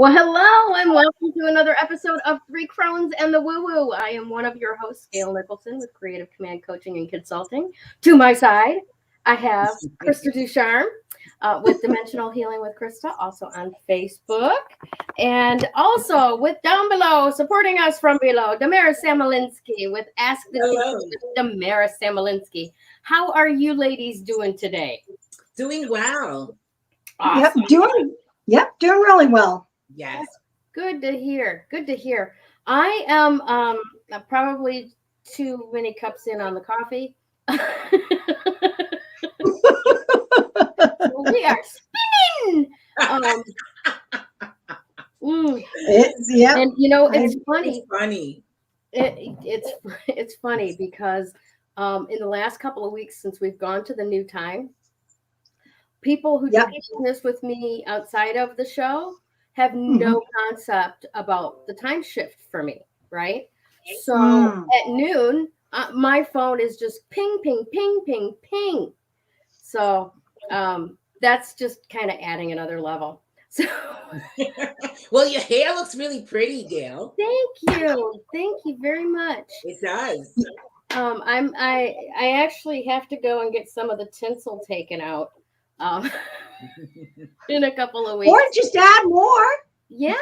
Well, hello and welcome to another episode of Cronesand the Woo Woo. I am one of your hosts, Gayle Nicholson, with Creative Command Coaching and Consulting. To my side, I have Krista Ducharme with Dimensional Healing with Krista, also on Facebook. And also with down below, supporting us from below, Damaris Samolinski with Ask the Teacher with Damaris Samolinski. How are you ladies doing today? Doing well. Awesome. Yep, doing really well. Yes. Good to hear. Good to hear. I am probably too many cups in on the coffee. We are spinning. And you know, it's funny. It's funny. It's funny because in the last couple of weeks since we've gone to the new time, people who do business with me outside of the show have no concept about the time shift for me, right? So at noon, my phone is just ping, ping, ping, ping, ping. So that's just kind of adding another level. So, well, your hair looks really pretty, Gayle. Thank you very much. It does. I actually have to go and get some of the tinsel taken out. In a couple of weeks, or just add more. Yeah,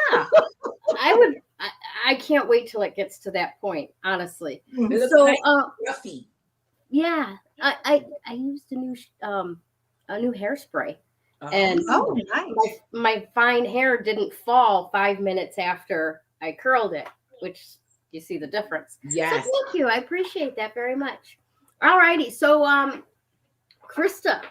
I can't wait till it gets to that point, honestly. So, fluffy. Yeah, I used a new hairspray, and nice. my fine hair didn't fall 5 minutes after I curled it, which you see the difference. Yes, so thank you. I appreciate that very much. All righty, so Krista.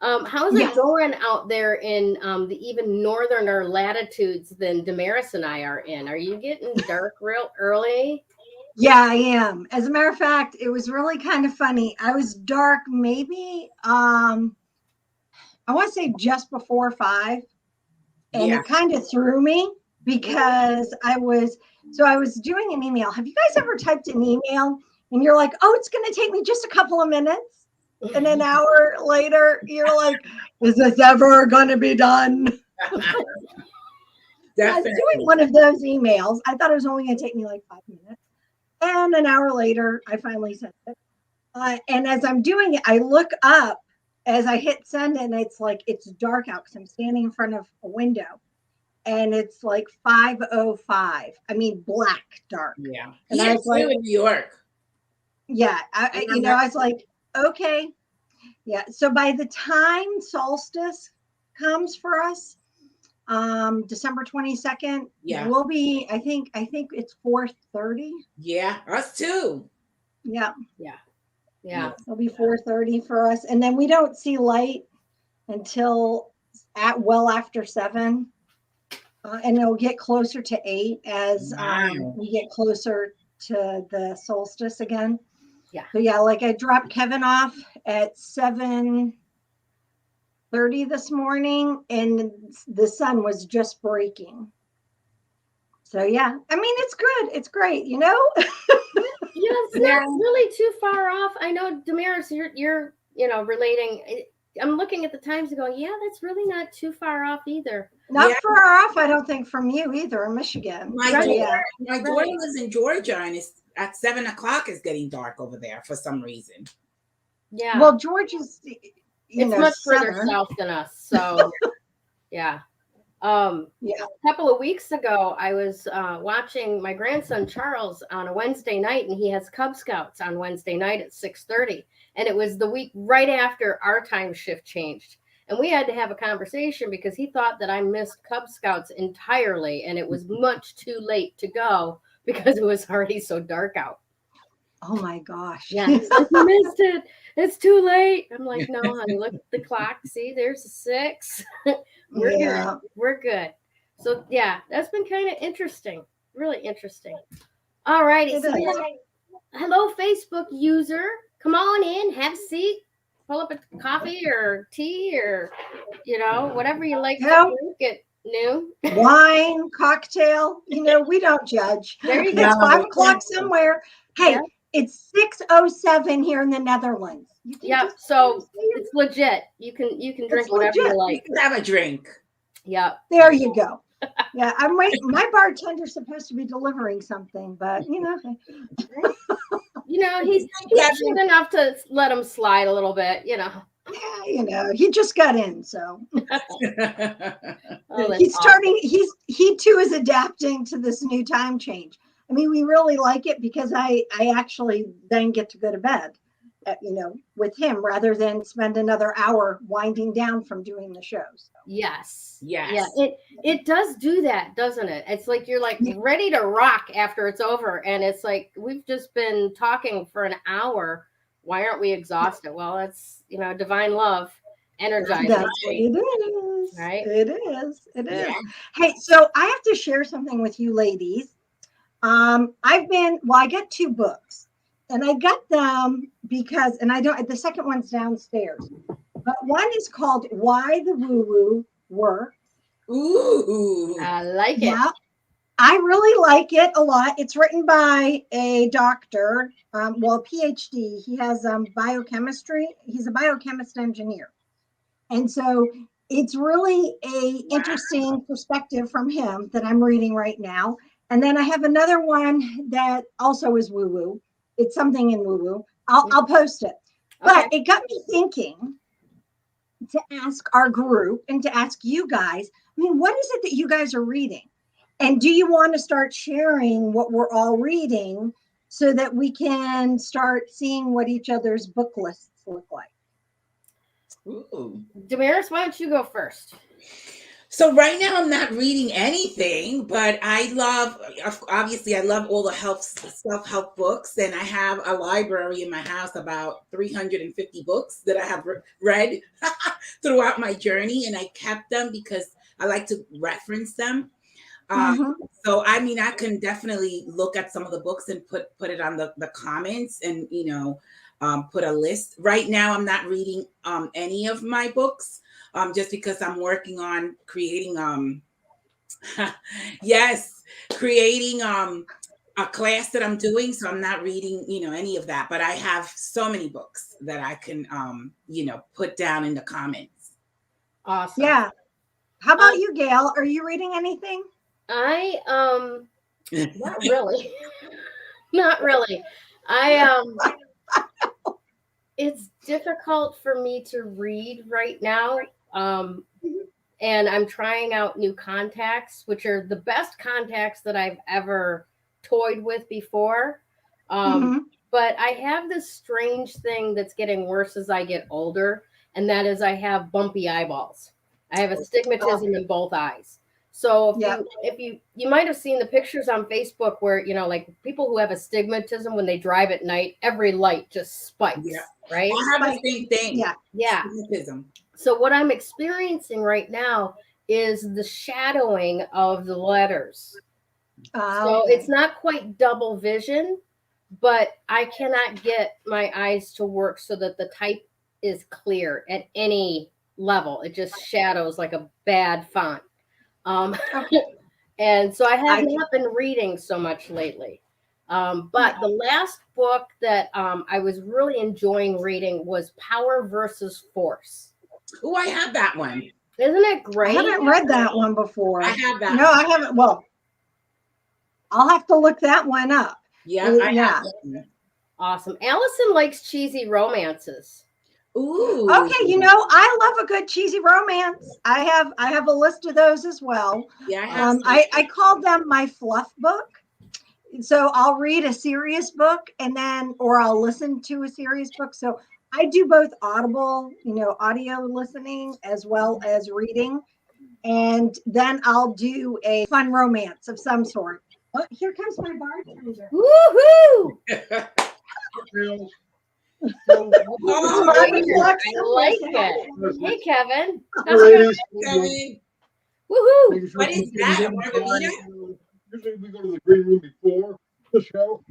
How's it going out there in the even northerner latitudes than Damaris and I are in? Are you getting dark real early? Yeah, I am. As a matter of fact, it was really kind of funny. I was dark maybe, I want to say just before 5. And it kind of threw me because I was doing an email. Have you guys ever typed an email and you're like, oh, it's going to take me just a couple of minutes? And an hour later, you're like, is this ever going to be done? I was doing one of those emails. I thought it was only going to take me like 5 minutes. And an hour later, I finally sent it. And as I'm doing it, I look up as I hit send, and it's like, it's dark out because I'm standing in front of a window. And it's like 5:05. I mean, black dark. Yeah. And I was like, in New York. Yeah. I was like, okay. Yeah. So by the time solstice comes for us, December 22nd, we'll be, I think it's 4:30. Yeah. Us too. Yeah. It'll be 4:30 for us. And then we don't see light until after 7. And it'll get closer to 8 as we get closer to the solstice again. Yeah. So like I dropped Kevin off at 7:30 this morning, and the sun was just breaking. So yeah, I mean, it's good. It's great, you know. It's not really too far off. I know, Damaris, you're relating. I'm looking at the times and going, that's really not too far off either. Not far off, I don't think, from you either, in Michigan. My daughter lives in Georgia, and it's at 7 o'clock. It's getting dark over there for some reason. Yeah. Well, Georgia's, it's much further south than us. So, yeah. A couple of weeks ago, I was watching my grandson Charles on a Wednesday night, and he has Cub Scouts on Wednesday night at 6:30. And it was the week right after our time shift changed. And we had to have a conversation because he thought that I missed Cub Scouts entirely, and it was much too late to go because it was already so dark out. Oh my gosh. Yeah, he's like, you missed it. It's too late. I'm like, no, honey, look at the clock. See, there's a 6. We're good. So that's been kind of interesting. Really interesting. All righty. So hello, Facebook user. Come on in, have a seat, pull up a coffee or tea or, whatever you like to drink at noon. Wine, cocktail, we don't judge. There you go. It's 5 o'clock somewhere. Hey, it's 6:07 here in the Netherlands. So it's legit. You can drink whatever you like. You can have a drink. Yeah. There you go. Yeah, I'm waiting. My bartender's supposed to be delivering something, but he's cute enough to let him slide a little bit, Yeah, he just got in, so Oh, he's starting. He too is adapting to this new time change. I mean, we really like it because I actually then get to go to bed, with him rather than spend another hour winding down from doing the show. So. Yes. Yes. Yeah, it does do that, doesn't it? It's like you're like ready to rock after it's over, and it's like we've just been talking for an hour. Why aren't we exhausted? Well, it's divine love, energizing. That's what it is. Right? It is. Yeah. Hey, so I have to share something with you ladies. I got 2 books, and I got them because, and the second one's downstairs, but one is called Why the Woowoo Works. Ooh. I like it. Yeah, I really like it a lot. It's written by a doctor, PhD. He has biochemistry. He's a biochemist engineer. And so it's really a interesting perspective from him that I'm reading right now. And then I have another one that also is woo-woo. It's something in woo-woo. I'll post it. But it got me thinking to ask our group and to ask you guys, I mean, what is it that you guys are reading? And do you want to start sharing what we're all reading so that we can start seeing what each other's book lists look like? Ooh. Damaris, why don't you go first? So right now I'm not reading anything, but I love all the self-help books, and I have a library in my house, about 350 books that I have read throughout my journey, and I kept them because I like to reference them. So I mean, I can definitely look at some of the books and put it on the comments, and put a list. Right now I'm not reading any of my books, just because I'm working on creating creating a class that I'm doing, so I'm not reading any of that, but I have so many books that I can put down in the comments. Awesome. Yeah. How about you, Gayle? Are you reading anything? I not really. Not really. It's difficult for me to read right now. And I'm trying out new contacts, which are the best contacts that I've ever toyed with before. But I have this strange thing that's getting worse as I get older, and that is I have bumpy eyeballs. I have astigmatism in both eyes. So if you might have seen the pictures on Facebook where, like people who have astigmatism, when they drive at night, every light just spikes, right? I have the same thing. Yeah. Astigmatism. So what I'm experiencing right now is the shadowing of the letters. So it's not quite double vision, but I cannot get my eyes to work so that the type is clear at any level. It just shadows like a bad font. And so I have not been reading so much lately. But the last book that I was really enjoying reading was Power versus Force. Oh, I have that one. Isn't it great? I haven't read that one before. I have that. No, I haven't. Well, I'll have to look that one up. Yeah, I have that one. Awesome. Allison likes cheesy romances. Ooh. Okay, I love a good cheesy romance. I have a list of those as well. Yeah, I call them my fluff book. So I'll read a serious book or I'll listen to a serious book. So I do both audible, audio listening as well as reading. And then I'll do a fun romance of some sort. Oh, here comes my bartender. Woohoo! I like it. Hey, Kevin. Kevin. Woohoo! What is that? Margarita? Usually we go to the green room before the show.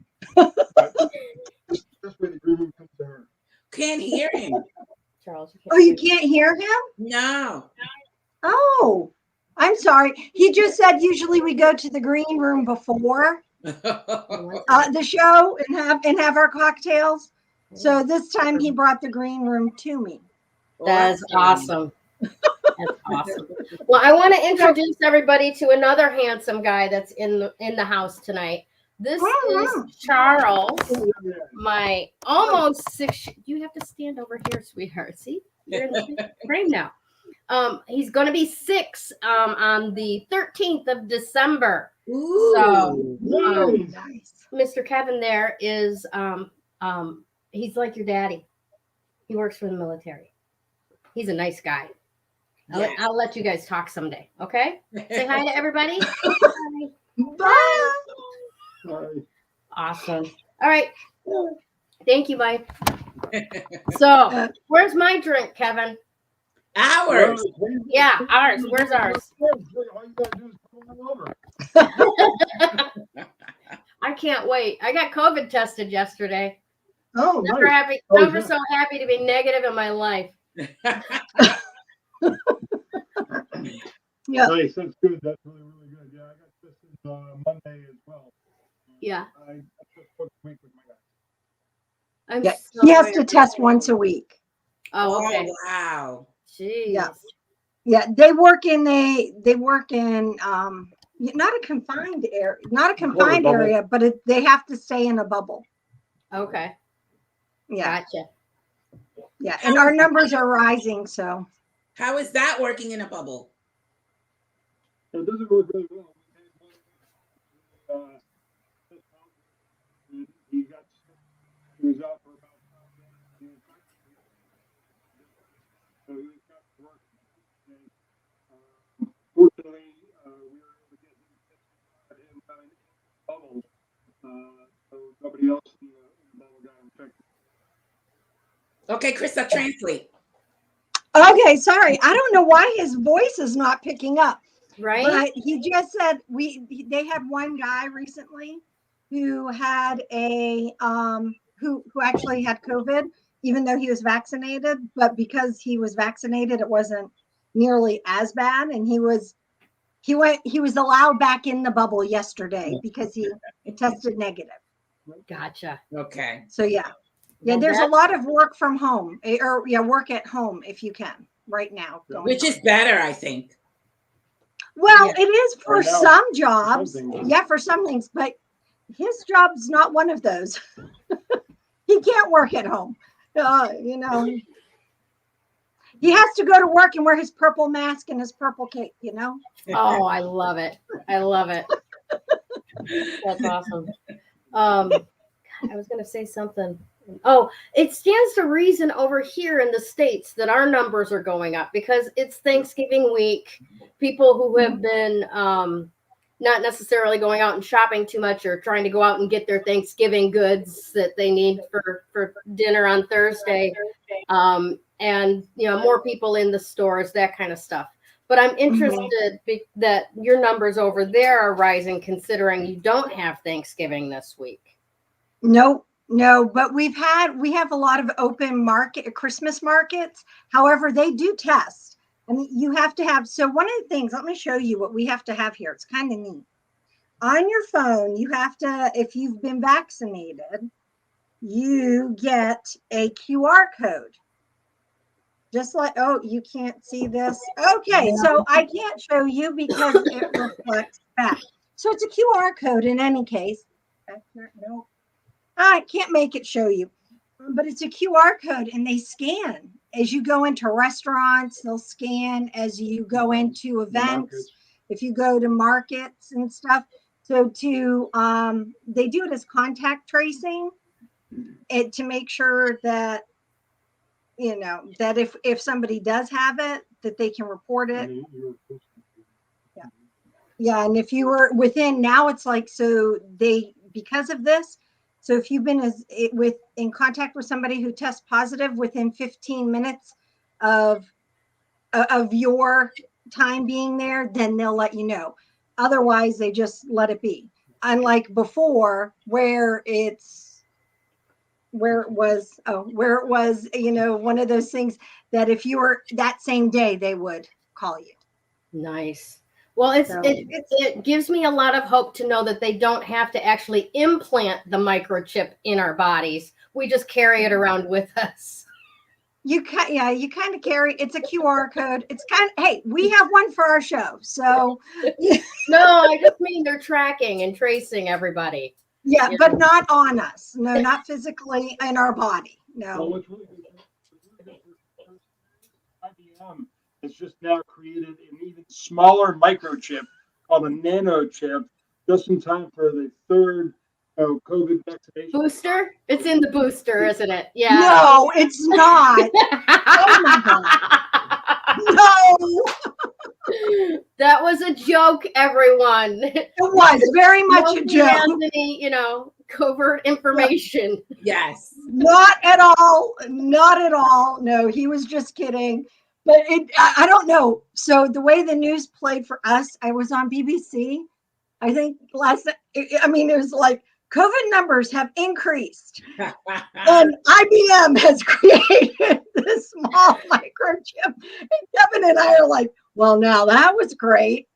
This way the green room comes to her. Can't hear him. Charles, you can't hear him? No. Oh, I'm sorry. He just said usually we go to the green room before the show and have our cocktails. So this time he brought the green room to me. That's awesome. That's awesome. Well, I want to introduce everybody to another handsome guy that's in the house tonight. This is Charles, my almost 6. You have to stand over here, sweetheart. See, you're in the frame now. He's going to be 6 on the 13th of December. Ooh, so, nice. Mr. Kevin there is, he's like your daddy. He works for the military. He's a nice guy. I'll let you guys talk someday. Okay. Say hi to everybody. Bye. Bye. Bye. Awesome. All right. Thank you, Mike. So, where's my drink, Kevin? Ours. Yeah, ours. Where's ours? All you gotta do is pull it over. I can't wait. I got COVID tested yesterday. Oh, Never nice. happy. Never so happy to be negative in my life. Yeah. Nice. That's good. That's really, really good. Yeah, I got tested Monday as well. Yeah. I just booked a week with my guy. I'm Yeah. so He has to weird. test once a week. Oh, okay. Oh, wow. Jeez. Yeah. Yeah, they work in not a confined area, but they have to stay in a bubble. Okay. Yeah. Gotcha. Yeah, and our numbers are rising, so. How is that working in a bubble? It doesn't work really well. He got sick. He was out for about 5 days. So he was got to work. Fortunately, we were able to get him in bubbles. So nobody else in the bubble got infected. Okay, Krista, translate. Okay, sorry. I don't know why his voice is not picking up. Right. But he just said they had one guy recently who had who actually had COVID, even though he was vaccinated, but because he was vaccinated, it wasn't nearly as bad. And he was allowed back in the bubble yesterday because he tested negative. Gotcha. Okay. So yeah. Yeah, Well, there's a lot of work from home, or work at home if you can right now. Which is better, I think. Well, it is for Right now, some jobs. for some things. Yeah, for some things, but his job's not one of those. He can't work at home. You know, he has to go to work and wear his purple mask and his purple cape, you know? Oh, I love it. I love it. That's awesome. I was going to say something. Oh, it stands to reason over here in the States that our numbers are going up because it's Thanksgiving week. People who have been not necessarily going out and shopping too much or trying to go out and get their Thanksgiving goods that they need for dinner on Thursday. And, more people in the stores, that kind of stuff. But I'm interested that your numbers over there are rising considering you don't have Thanksgiving this week. No, but we have a lot of open Christmas markets. However, they do test. I mean, you have to have, so one of the things, let me show you what we have to have here. It's kind of neat. On your phone, you have to, if you've been vaccinated, you get a QR code. Just like, oh, you can't see this. Okay, so I can't show you because it reflects back. So it's a QR code in any case. No. I can't make it show you, but it's a QR code and they scan as you go into restaurants. They'll scan as you go into events. If you go to markets and stuff. So they do it as contact tracing to make sure that, that if somebody does have it, that they can report it. Yeah. And if you were within, now it's like, because of this, so if you've been in contact with somebody who tests positive within 15 minutes of your time being there, then they'll let you know. Otherwise, they just let it be. Unlike before, where it was, one of those things that if you were that same day, they would call you. Nice. Well, it gives me a lot of hope to know that they don't have to actually implant the microchip in our bodies. We just carry it around with us. You kind of carry. It's a QR code. It's kind of, hey, we have one for our show. So No, I just mean they're tracking and tracing everybody. yeah, but not on us. No, not physically in our body. Well, No. what's really good IBM has just now created an even smaller microchip called a nanochip, just in time for the third COVID vaccination. Booster? It's in the booster, isn't it? Yeah. No, it's not. Oh my God. No. That was a joke, everyone. It was very much a Nobody joke. has any, covert information. Yes. Not at all. Not at all. No, he was just kidding. But I don't know. So the way the news played for us, I was on BBC. I think it was like COVID numbers have increased. And IBM has created this small microchip. And Kevin and I are like, well, now that was great.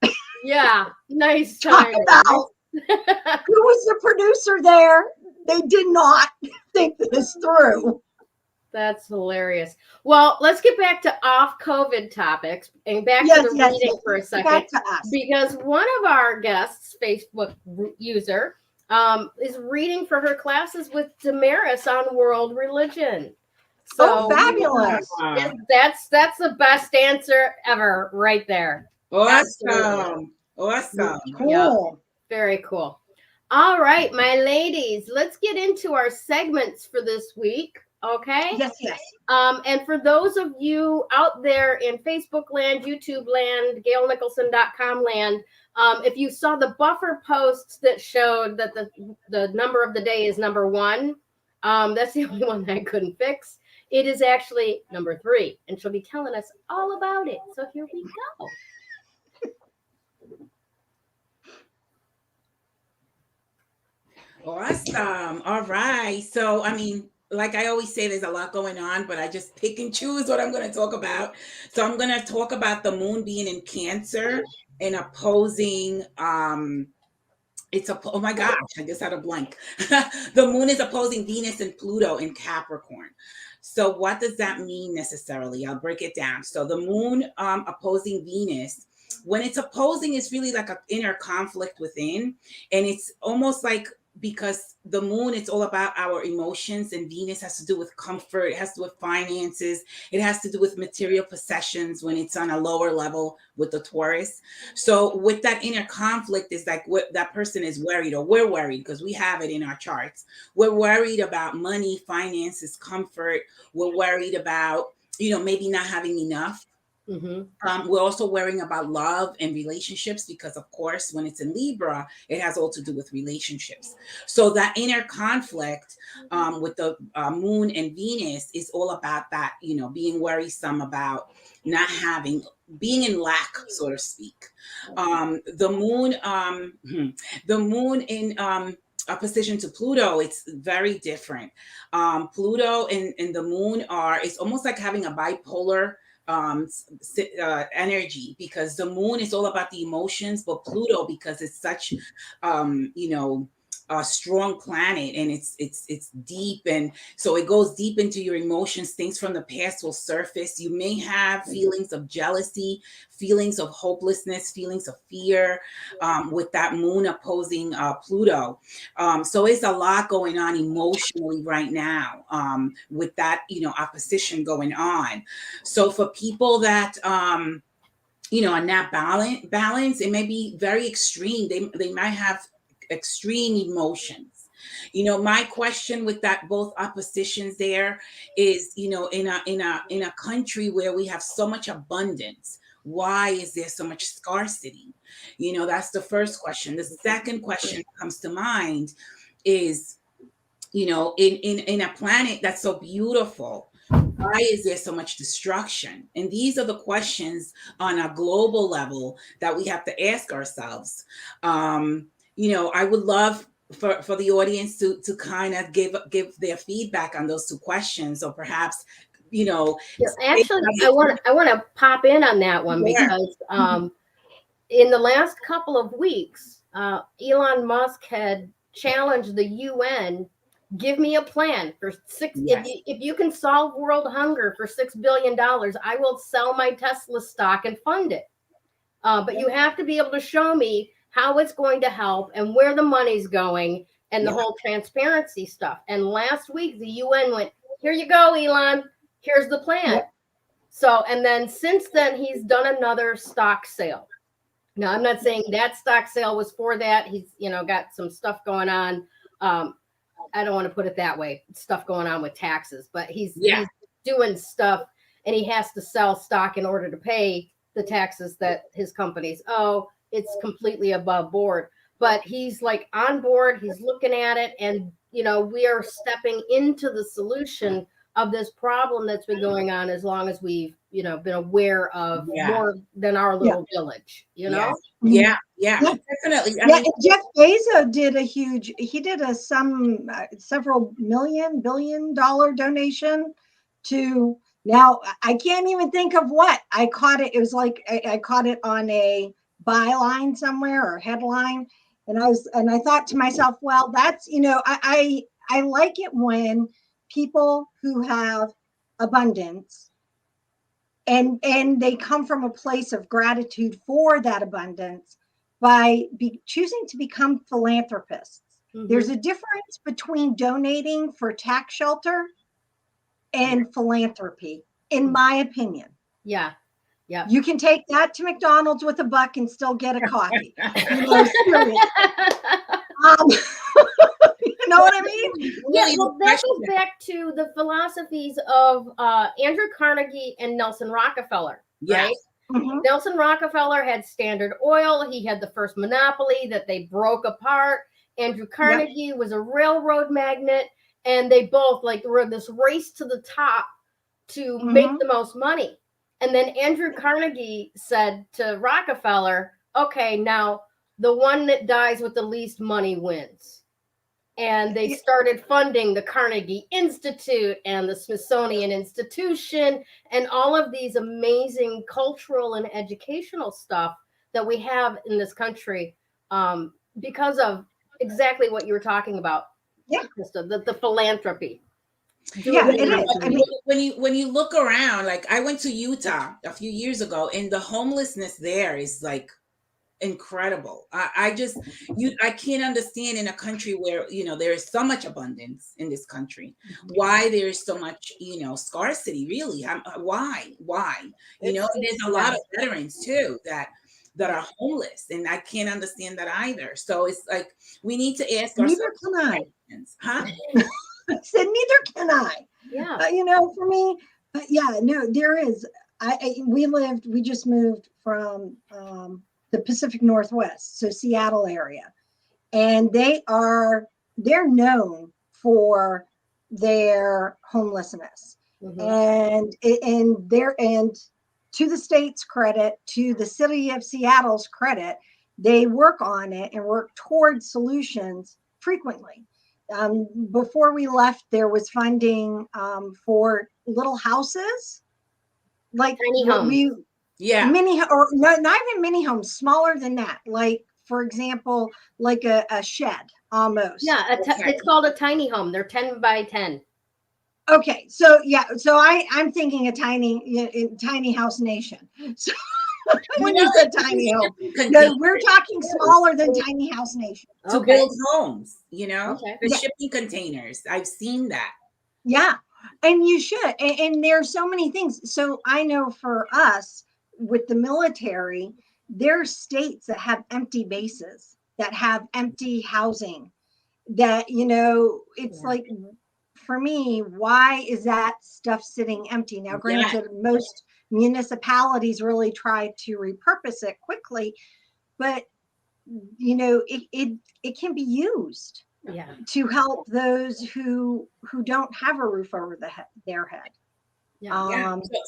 Yeah, nice Talk time. about who was the producer there? They did not think this through. That's hilarious. Well, let's get back to off COVID topics and back to the reading for a second. Back to us. Because one of our guests, Facebook user, is reading for her classes with Damaris on world religion. So fabulous. That's the best answer ever right there. Awesome. Awesome. Cool. Yep. Very cool. All right, my ladies, let's get into our segments for this week. Okay. Yes, yes. And for those of you out there in Facebook land, YouTube land, GayleNicholson.com land, if you saw the buffer posts that showed that the number of the day is number 1, that's the only one that I couldn't fix. It is actually number 3, and she'll be telling us all about it. So here we go. Awesome. All right. So, like I always say, there's a lot going on, but I just pick and choose what I'm going to talk about. So I'm going to talk about the moon being in Cancer and opposing, oh my gosh, I just had a blank. The moon is opposing Venus and Pluto in Capricorn. So what does that mean necessarily? I'll break it down. So the moon opposing Venus, when it's opposing, it's really like an inner conflict within. And it's almost like, because the moon, it's all about our emotions, and Venus has to do with comfort. It has to do with finances. It has to do with material possessions when it's on a lower level with the Taurus. So with that inner conflict is like what that person is worried, or we're worried because we have it in our charts. We're worried about money, finances, comfort. We're worried about, maybe not having enough. Mm-hmm. We're also worrying about love and relationships because, of course, when it's in Libra, it has all to do with relationships. So that inner conflict with the moon and Venus is all about that, being worrisome about not having, being in lack, so to speak. The moon in opposition to Pluto, it's very different. Pluto and the moon it's almost like having a bipolar energy, because the moon is all about the emotions, but Pluto, because it's such a strong planet, and it's deep, and so it goes deep into your emotions. Things from the past will surface. You may have feelings of jealousy, feelings of hopelessness, feelings of fear with that moon opposing Pluto. So it's a lot going on emotionally right now with that opposition going on. So for people that are not balanced, it may be very extreme. They might have extreme emotions. My question with that, both oppositions there, is in a country where we have so much abundance, why is there so much scarcity? That's the first question. The second question that comes to mind is, in a planet that's so beautiful, why is there so much destruction? And these are the questions on a global level that we have to ask ourselves. I would love for the audience to kind of give their feedback on those two questions, or perhaps, actually, I want to pop in on that one, because in the last couple of weeks, Elon Musk had challenged the UN give me a plan for six. Yes. If you can solve world hunger for $6 billion, I will sell my Tesla stock and fund it. But you have to be able to show me how it's going to help and where the money's going and the whole transparency stuff. And last week, the UN went, here you go, Elon. Here's the plan. Yep. So, and then since then, he's done another stock sale. Now, I'm not saying that stock sale was for that. He's, got some stuff going on. I don't want to put it that way. Stuff going on with taxes, but he's doing stuff and he has to sell stock in order to pay the taxes that his companies owe. It's completely above board, but he's like on board. He's looking at it and, we are stepping into the solution of this problem that's been going on as long as we've, been aware of more than our little village, Yeah, definitely. I mean, Jeff Bezos did several billion-dollar donation to, now I can't even think of what I caught it. It was like, I caught it on a byline somewhere or headline. And I thought to myself, well, that's, I like it when people who have abundance and they come from a place of gratitude for that abundance by choosing to become philanthropists. Mm-hmm. There's a difference between donating for tax shelter and philanthropy, in my opinion. Yeah. Yeah. You can take that to McDonald's with a buck and still get a coffee. You know what I mean? Yeah, well, that goes back to the philosophies of Andrew Carnegie and Nelson Rockefeller, right? Mm-hmm. Nelson Rockefeller had Standard Oil. He had the first monopoly that they broke apart. Andrew Carnegie was a railroad magnate, and they both were this race to the top to make the most money. And then Andrew Carnegie said to Rockefeller, okay, now the one that dies with the least money wins. And they started funding the Carnegie Institute and the Smithsonian Institution and all of these amazing cultural and educational stuff that we have in this country because of exactly what you were talking about, Krista, the philanthropy. Yeah, it is. I mean, when you look around, like I went to Utah a few years ago, and the homelessness there is like incredible. I can't understand in a country where there is so much abundance in this country, why there is so much scarcity. Really, why? And there's a lot of veterans too that are homeless, and I can't understand that either. So it's like we need to ask ourselves. Neither can I. Huh? I said, neither can I. Yeah. For me, there is. We just moved from the Pacific Northwest, so Seattle area, and they're known for their homelessness, and to the state's credit, to the city of Seattle's credit, they work on it and work towards solutions frequently. Before we left, there was funding for little houses, like tiny homes. Mini, or not even mini homes, smaller than that. Like, for example, like a shed almost. Yeah, it's called a tiny home. They're 10 by 10. Okay, so I'm thinking a tiny house nation. So when you said tiny home, we're talking smaller than tiny house nation. To build homes, the shipping containers. I've seen that. Yeah, and you should. And there's so many things. So I know for us, with the military, there's states that have empty bases, that have empty housing, that, it's like, for me, why is that stuff sitting empty? Now, granted, most municipalities really try to repurpose it quickly, but, it can be used to help those who don't have a roof over their head.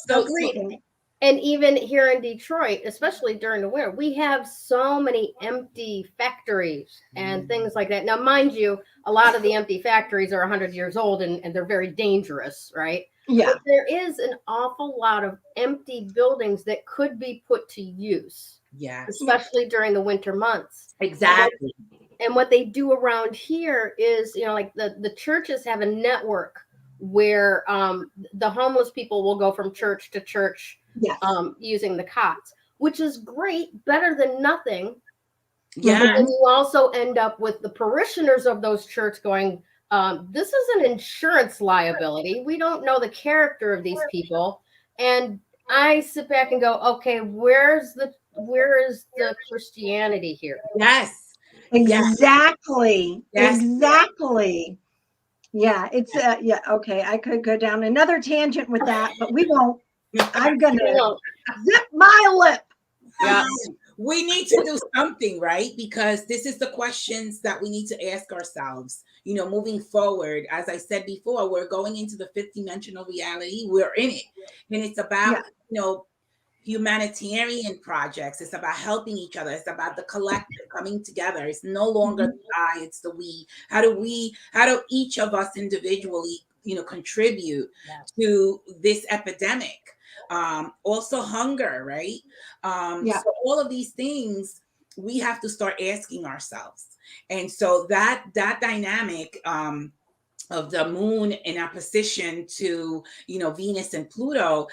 So great. And even here in Detroit, especially during the winter, we have so many empty factories and things like that. Now, mind you, a lot of the empty factories are 100 years old and they're very dangerous, right? Yeah. But there is an awful lot of empty buildings that could be put to use. Yeah. Especially during the winter months. Exactly. And what they do around here is, like the churches have a network where the homeless people will go from church to church, Yes. using the cots, which is great, better than nothing. Yeah. But then you also end up with the parishioners of those churches going, this is an insurance liability. We don't know the character of these people. And I sit back and go, okay, where is the Christianity here? Yes. Exactly. Yes. Exactly. Yeah, it's yeah, okay. I could go down another tangent with that, but we won't. I'm gonna zip my lip. Yeah. We need to do something, right? Because this is the questions that we need to ask ourselves, moving forward. As I said before, we're going into the fifth dimensional reality. We're in it. And it's about, humanitarian projects. It's about helping each other. It's about the collective coming together. It's no longer the I, it's the we. How do each of us individually, contribute to this epidemic? Also hunger, right? So all of these things we have to start asking ourselves. And so that dynamic of the moon in opposition to, Venus and Pluto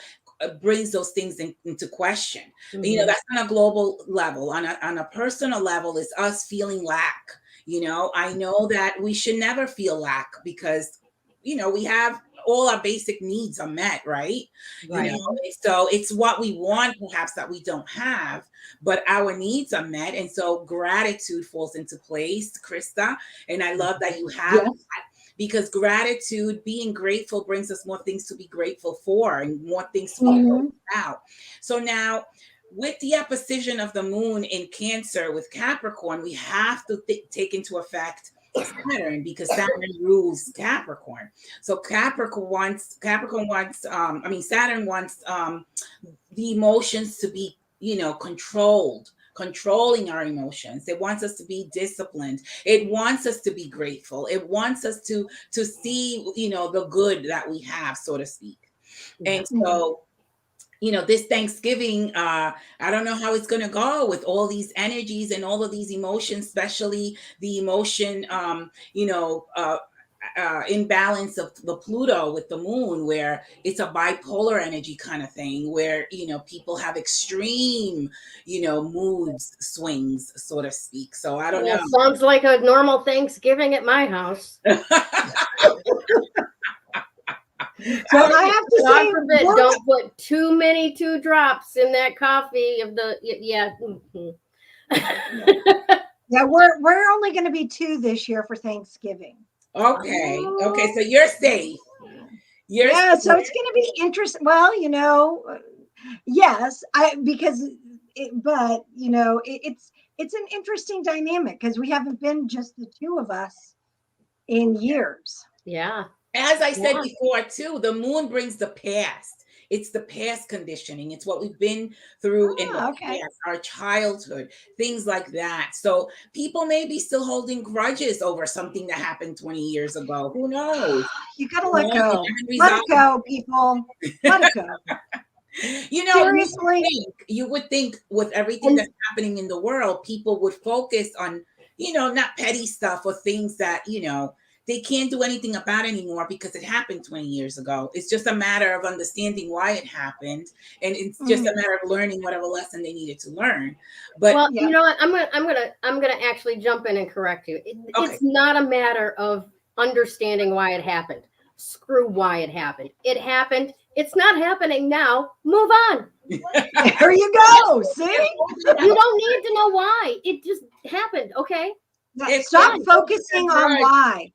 brings those things into question. That's on a global level. On a personal level, is us feeling lack. I know that we should never feel lack because, we have all our basic needs are met, right? So it's what we want perhaps that we don't have, but our needs are met. And so gratitude falls into place, Krista. And I love that you have that, because gratitude, being grateful, brings us more things to be grateful for and more things to be grateful about. So now, with the opposition of the moon in Cancer with Capricorn, we have to take into effect Saturn, because Saturn rules Capricorn. So Saturn wants the emotions to be, controlling our emotions. It wants us to be disciplined. It wants us to be grateful. It wants us to see, the good that we have, so to speak. And so, this Thanksgiving, I don't know how it's going to go with all these energies and all of these emotions, especially the emotion, imbalance of the Pluto with the moon, where it's a bipolar energy kind of thing, where, people have extreme, mood swings, so to speak. So I don't know. Sounds like a normal Thanksgiving at my house. So I have to say, forbid, don't put too many 2 drops in that coffee of the Yeah, we're only going to be 2 this year for Thanksgiving. Okay. So you're safe. So it's going to be interesting. Well, yes, it's an interesting dynamic because we haven't been just the 2 of us in years. Yeah. As I said before, too, the moon brings the past. It's the past conditioning. It's what we've been through in the past, our childhood, things like that. So people may be still holding grudges over something that happened 20 years ago. Who knows? You got to let go. Let it go, people. Let it go. Seriously, you would think with everything that's happening in the world, people would focus on, not petty stuff or things that, they can't do anything about anymore because it happened 20 years ago. It's just a matter of understanding why it happened. And it's just a matter of learning whatever lesson they needed to learn. But you know what? I'm gonna actually jump in and correct you. It's not a matter of understanding why it happened. Screw why it happened. It happened. It's not happening now. Move on. There you go. See? You don't need to know why. It just happened. Okay. Stop focusing on why.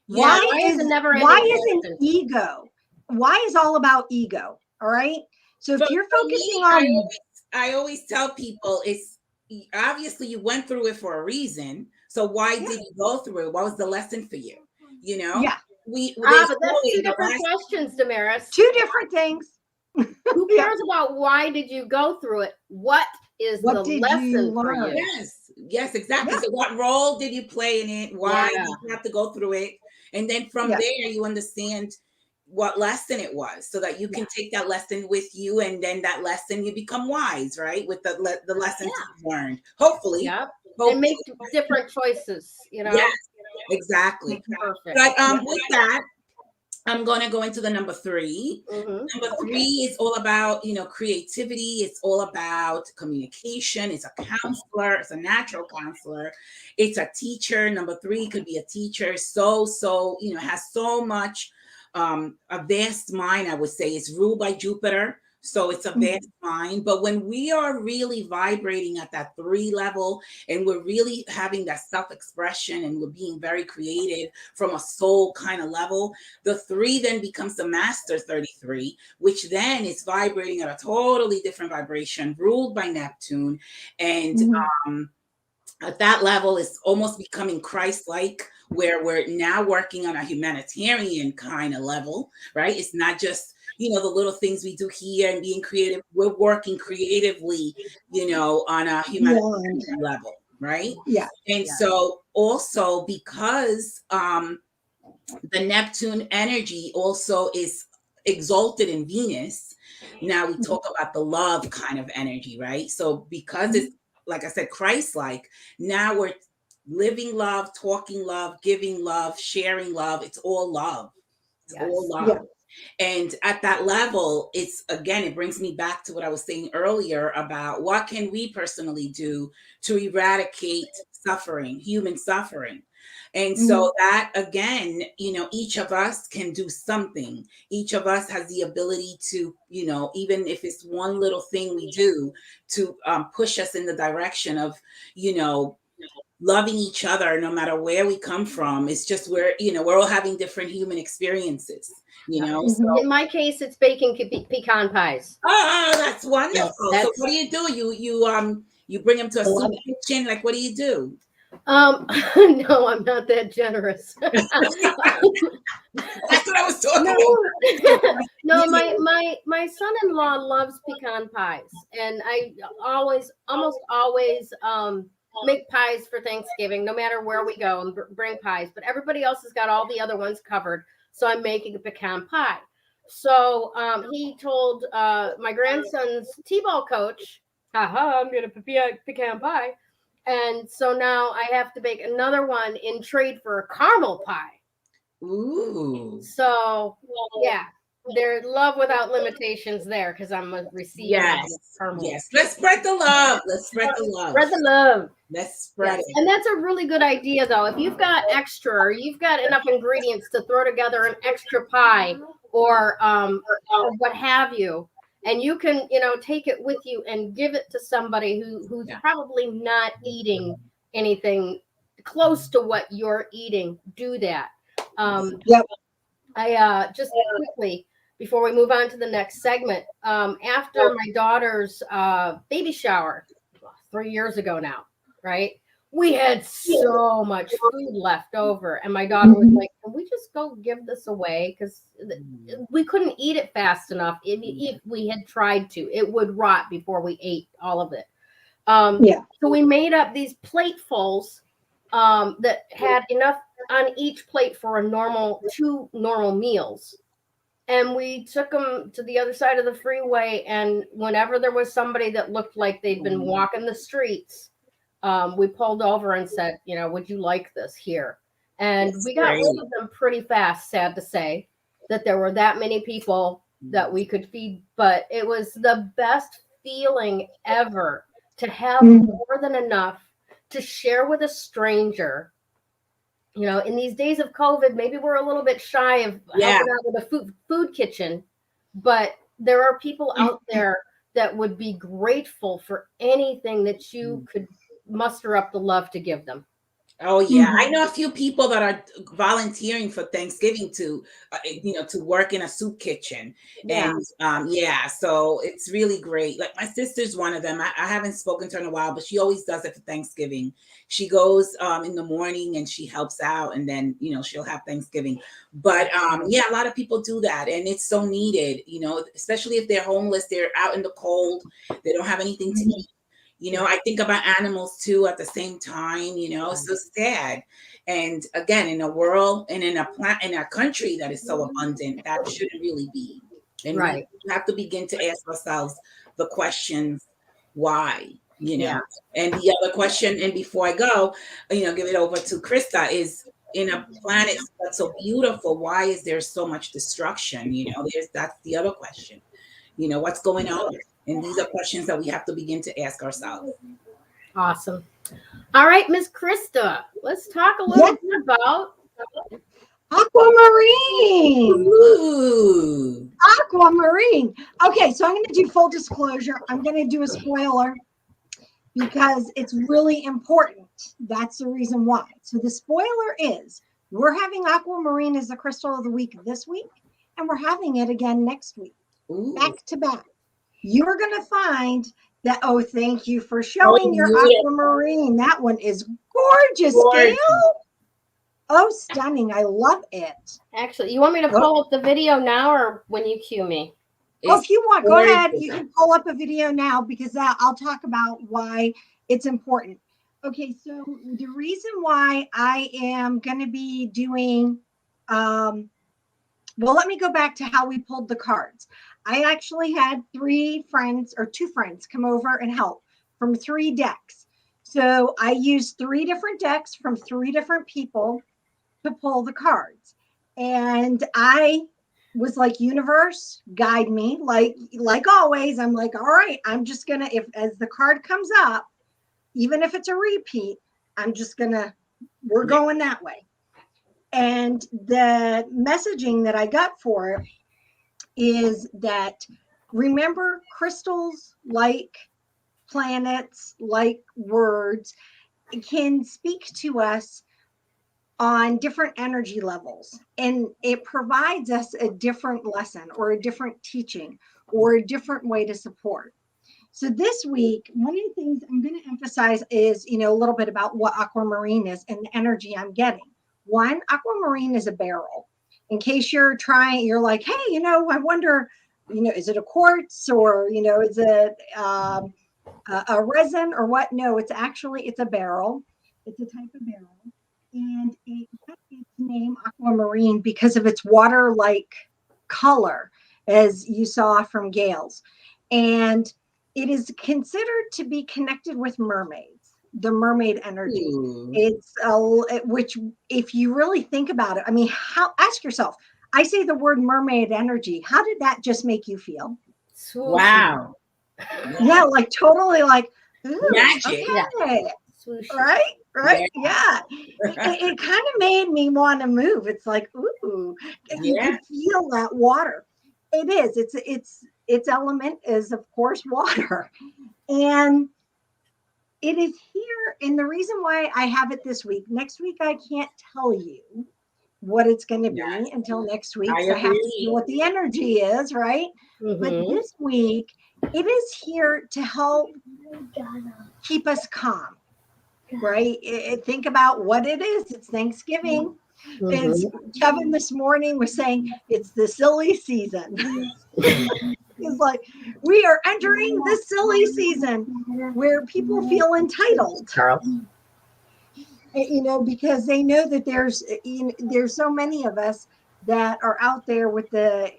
Why isn't ego? Why is all about ego? All right. So if you're focusing on, I always tell people, it's obviously you went through it for a reason. So why did you go through it? What was the lesson for you? Yeah. But that's 2 different questions, Damaris. 2 different things. Who cares about why did you go through it? What is the lesson for you? Yes, exactly. So what role did you play in it? Why did you have to go through it? And then from there, you understand what lesson it was, so that you can take that lesson with you, and then that lesson you become wise, right? With the lessons you've learned, hopefully. and make different choices, you know? Yes, exactly. Perfect. But with that, I'm going to go into the number 3. Number 3 is all about, creativity. It's all about communication. It's a counselor. It's a natural counselor. It's a teacher. Number 3 could be a teacher. So, has so much, a vast mind, I would say. It's ruled by Jupiter. So it's a vast mind. But when we are really vibrating at that 3 level, and we're really having that self-expression, and we're being very creative from a soul kind of level, the 3 then becomes the master 33, which then is vibrating at a totally different vibration, ruled by Neptune. And at that level, it's almost becoming Christ-like, where we're now working on a humanitarian kind of level, right? It's not just, the little things we do here and being creative. We're working creatively, on a humanitarian level, right? Yeah. And so also because the Neptune energy also is exalted in Venus. Now we talk about the love kind of energy, right? So because it's, like I said, Christ-like, now we're living love, talking love, giving love, sharing love. It's all love. It's all love. Yeah. And at that level, it brings me back to what I was saying earlier about what can we personally do to eradicate suffering, human suffering. And so that, again, each of us can do something. Each of us has the ability to, even if it's one little thing we do to push us in the direction of, loving each other, no matter where we come from. It's just we're all having different human experiences, So in my case, it's baking pecan pies. Oh, that's wonderful. So what do? You bring them to a soup kitchen? Like, what do you do? No, I'm not that generous. That's what I was talking about. No, my son-in-law loves pecan pies, and I almost always make pies for Thanksgiving, no matter where we go, and bring pies. But everybody else has got all the other ones covered, so I'm making a pecan pie. So he told my grandson's t-ball coach, "Haha, I'm gonna pecan pie." And so now I have to bake another one in trade for a caramel pie. Ooh. So yeah, there's love without limitations there, because I'm a receiver. Yes. Let's spread the love. Spread the love. Let's spread it. And that's a really good idea, though. If you've got extra, or you've got enough ingredients to throw together an extra pie, or what have you, and you can, take it with you and give it to somebody who's probably not eating anything close to what you're eating, do that. I just quickly, before we move on to the next segment, after my daughter's baby shower 3 years ago now, right? We had so much food left over, and my daughter was like, "Can we just go give this away?" Because we couldn't eat it fast enough. If we had tried to, it would rot before we ate all of it. So we made up these platefuls that had enough on each plate for two normal meals. And we took them to the other side of the freeway, and whenever there was somebody that looked like they'd been walking the streets, we pulled over and said, "Would you like this here?" And we got rid of them pretty fast, sad to say, that there were that many people that we could feed. But it was the best feeling ever to have more than enough to share with a stranger. In these days of COVID, maybe we're a little bit shy of helping out with a food kitchen, but there are people out there that would be grateful for anything that you could muster up the love to give them. Oh yeah, I know a few people that are volunteering for Thanksgiving to work in a soup kitchen, and so it's really great. Like my sister's one of them. I haven't spoken to her in a while, but she always does it for Thanksgiving. She goes in the morning and she helps out, and then she'll have Thanksgiving. But a lot of people do that, and it's so needed. Especially if they're homeless, they're out in the cold, they don't have anything to eat. I think about animals too at the same time, it's so sad. And again, in a world and in a country that is so abundant, that shouldn't really be. And we have to begin to ask ourselves the questions, why? you know. Yeah. And the other question, and before I go, give it over to Krista, is in a planet that's so beautiful, why is there so much destruction? That's the other question. What's going on? And these are questions that we have to begin to ask ourselves. Awesome. All right, Miss Krista, let's talk a little bit about Aquamarine. Ooh. Aquamarine. Okay, so I'm going to do full disclosure. I'm going to do a spoiler because it's really important. That's the reason why. So the spoiler is we're having Aquamarine as the crystal of the week this week, and we're having it again next week. Ooh. Back to back. You're going to find that. Oh, thank you for showing your Aquamarine. That one is gorgeous, Gayle. Oh, stunning. I love it. Actually, you want me to pull up the video now or when you cue me? If you want, go ahead. You can pull up a video now because I'll talk about why it's important. Okay, so the reason why I am going to be doing, well, let me go back to how we pulled the cards. I actually had two friends come over and help from 3 decks. So I used 3 different decks from 3 different people to pull the cards. And I was like, universe, guide me. Like always, I'm like, all right, I'm just gonna, as the card comes up, even if it's a repeat, we're going that way. And the messaging that I got for it is that, remember, crystals, like planets, like words, can speak to us on different energy levels, and it provides us a different lesson or a different teaching or a different way to support. So this week, one of the things I'm going to emphasize is, a little bit about what Aquamarine is and the energy I'm getting. One, Aquamarine is a barrel. In case you're like, hey, I wonder, is it a quartz or, is it a resin or what? No, it's a barrel. It's a type of barrel. And it got its name Aquamarine because of its water-like color, as you saw from Gayle's. And it is considered to be connected with mermaids, the mermaid energy. It's which, if you really think about it, I mean, ask yourself, I say the word mermaid energy. How did that just make you feel? Wow. Yeah, like totally like, magic. Okay. Yeah. Right. Yeah. It kind of made me want to move. It's like, ooh, you can feel that water. It is. Its element is, of course, water. And it is here. And the reason why I have it this week, next week, I can't tell you what it's going to be until next week. So I have to see what the energy is, right? Mm-hmm. But this week, it is here to help keep us calm. Right? Think about what it is. It's Thanksgiving. Mm-hmm. Kevin this morning was saying it's the silly season. He's like, we are entering the silly season where people feel entitled. Charles. Because they know that there's so many of us that are out there with that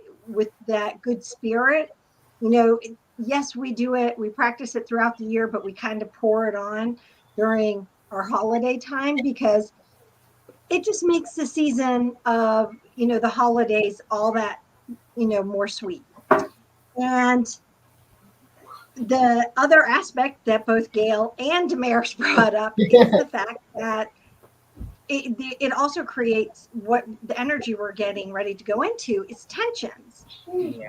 good spirit. Yes, we do it. We practice it throughout the year, but we kind of pour it on during our holiday time because it just makes the season of, the holidays all that, more sweet. And the other aspect that both Gayle and Damaris brought up is the fact that it also creates what the energy we're getting ready to go into is tensions,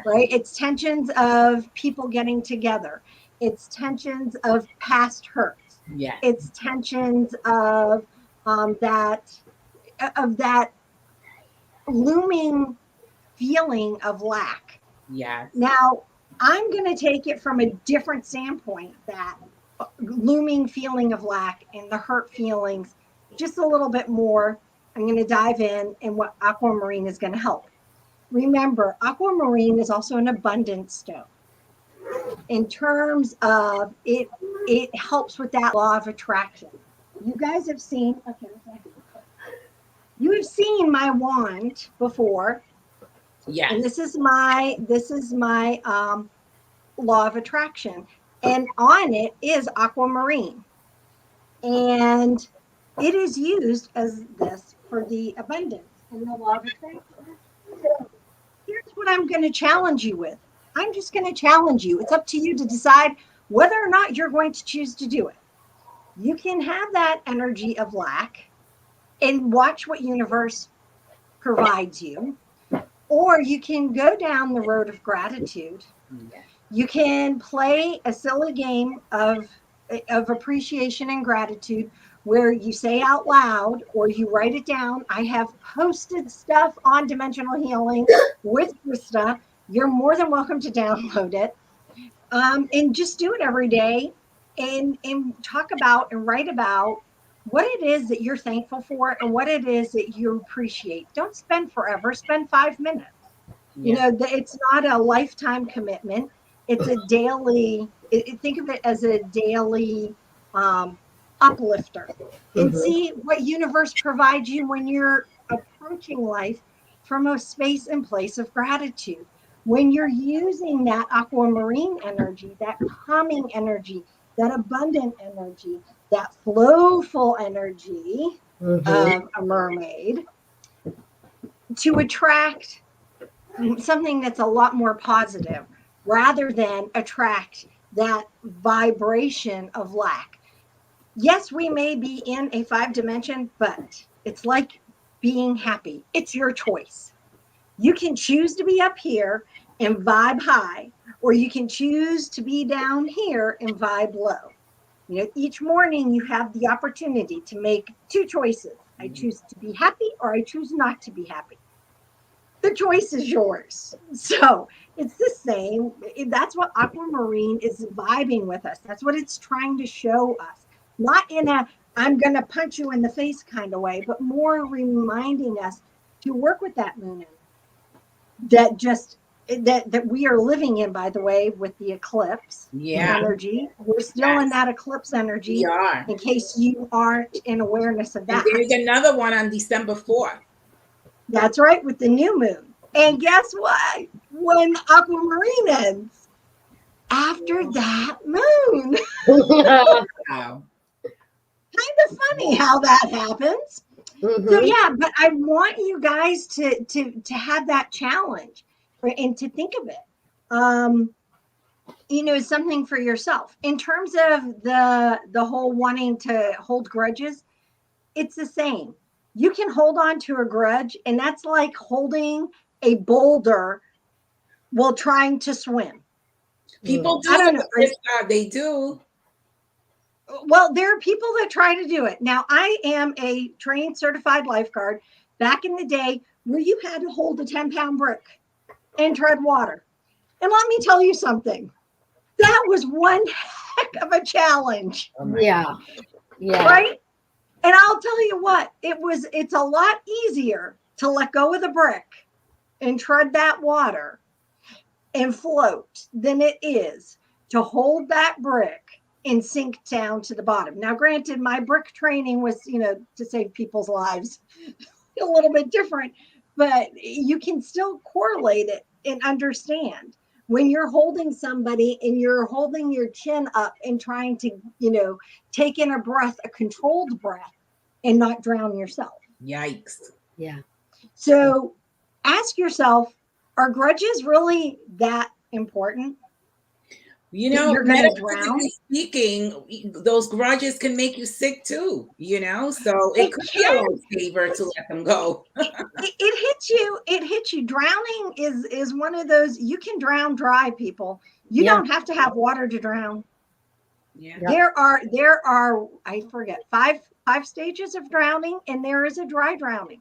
right? It's tensions of people getting together. It's tensions of past hurts. Yeah. It's tensions of that looming feeling of lack. Yes. Now, I'm going to take it from a different standpoint, that looming feeling of lack and the hurt feelings just a little bit more. I'm going to dive in and what Aquamarine is going to help. Remember, Aquamarine is also an abundance stone. In terms of it helps with that law of attraction. You guys have seen, you have seen my wand before. Yeah. And this is my law of attraction. and on it is Aquamarine. And it is used as this for the abundance and the law of attraction. So here's what I'm going to challenge you with. I'm just going to challenge you. It's up to you to decide whether or not you're going to choose to do it. You can have that energy of lack and watch what universe provides you, or you can go down the road of gratitude. You can play a silly game of appreciation and gratitude where you say out loud or you write it down. I have posted stuff on Dimensional Healing with Krista. You're more than welcome to download it. And just do it every day and talk about and write about what it is that you're thankful for and what it is that you appreciate. Don't spend forever, spend 5 minutes. You know, it's not a lifetime commitment. It's a daily, think of it as a daily uplifter. And see what universe provides you when you're approaching life from a space and place of gratitude. When you're using that aquamarine energy, that calming energy, that abundant energy, that flowful energy of a mermaid to attract something that's a lot more positive rather than attract that vibration of lack. Yes, we may be in a 5 dimension, but it's like being happy. It's your choice. You can choose to be up here and vibe high, or you can choose to be down here and vibe low. You know, each morning you have the opportunity to make 2 choices. I choose to be happy or I choose not to be happy. The choice is yours. So it's the same. That's what Aquamarine is vibing with us. That's what it's trying to show us. Not in a, I'm going to punch you in the face kind of way, but more reminding us to work with that moon that we are living in, by the way, with the eclipse energy. We're still in that eclipse energy. We are. In case you aren't in awareness of that. And there's another one on December 4th. That's right, with the new moon. And guess what? When Aquamarine ends, after that moon. Wow. Kind of funny how that happens. So yeah, but I want you guys to have that challenge and to think of it. You know, something for yourself. In terms of the whole wanting to hold grudges, it's the same. You can hold on to a grudge, and that's like holding a boulder while trying to swim. People do. I don't know. They do. Well, there are people that try to do it. Now, I am a trained certified lifeguard. Back in the day, where you had to hold a 10-pound brick and tread water. And let me tell you something. That was one heck of a challenge. Yeah. Right? And I'll tell you what, it's a lot easier to let go of the brick and tread that water and float than it is to hold that brick and sink down to the bottom. Now, granted, my brick training was, to save people's lives, a little bit different, but you can still correlate it and understand. When you're holding somebody and you're holding your chin up and trying to, take in a breath, a controlled breath, and not drown yourself. Yikes. Yeah. So ask yourself, are grudges really that important? You're going to drown. Speaking, those grudges can make you sick too, so it could be a lifesaver to let them go. It hits you. Drowning is one of those, you can drown dry, people. You don't have to have water to drown. Yeah. There are, I forget, five stages of drowning, and there is a dry drowning.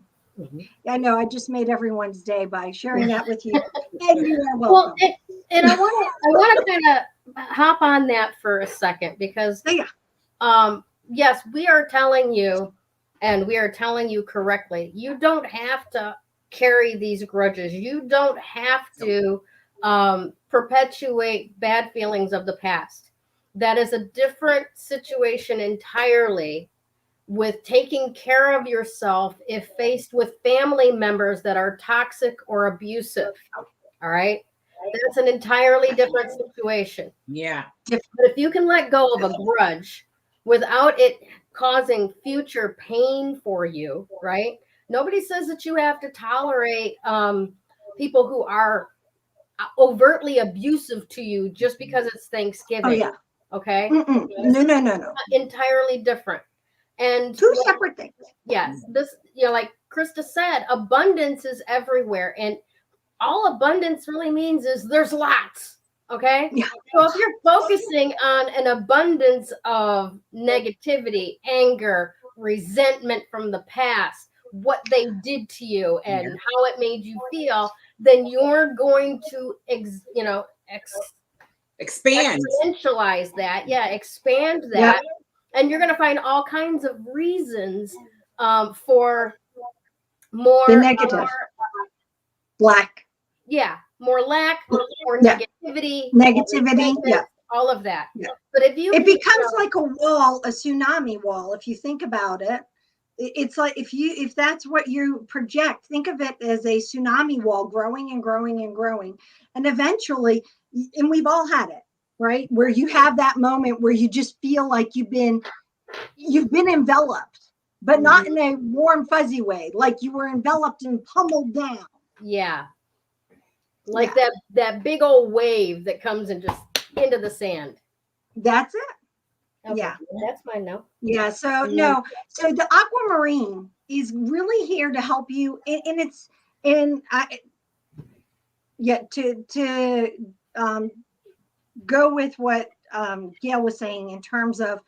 I know I just made everyone's day by sharing that with you. And you are welcome. Well, and I want to kind of hop on that for a second, because yes, we are telling you, and we are telling you correctly, you don't have to carry these grudges. You don't have to perpetuate bad feelings of the past. That is a different situation entirely with taking care of yourself if faced with family members that are toxic or abusive. All right. That's an entirely different situation. Yeah. But if you can let go of a grudge without it causing future pain for you, right? Nobody says that you have to tolerate people who are overtly abusive to you just because it's Thanksgiving. Oh, yeah. Okay. No. Entirely different. And two separate things. Yes. This, like Krista said, abundance is everywhere. And all abundance really means is there's lots. Okay. Yeah. So if you're focusing on an abundance of negativity, anger, resentment from the past, what they did to you and how it made you feel, then you're going to, expand, exponentialize that. Yeah. Expand that. And you're going to find all kinds of reasons for more the negative. Lack. Yeah. More lack, more negativity. Yeah. All of that. Yeah. But if you it becomes like a wall, a tsunami wall, if you think about it. It's like if that's what you project, think of it as a tsunami wall growing and growing and growing. And eventually, and we've all had it, right? Where you have that moment where you just feel like you've been enveloped, but not in a warm, fuzzy way, like you were enveloped and pummeled down. Yeah. Like that big old wave that comes and just into the sand. That's it. Okay. Yeah. That's mine now. Yeah. So so the Aquamarine is really here to help you. And it's, to go with what Gayle was saying in terms of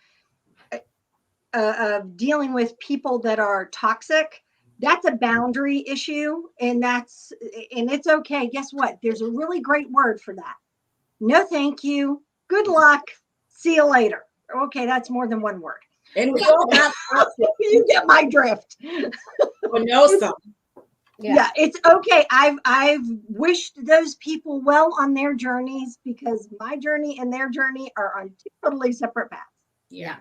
dealing with people that are toxic. That's a boundary issue, and it's okay. Guess what? There's a really great word for that. No, thank you. Good luck. See you later. Okay, that's more than one word. And we all have you get my drift. Or know something. Yeah, it's okay. I've wished those people well on their journeys, because my journey and their journey are on two totally separate paths. Yeah.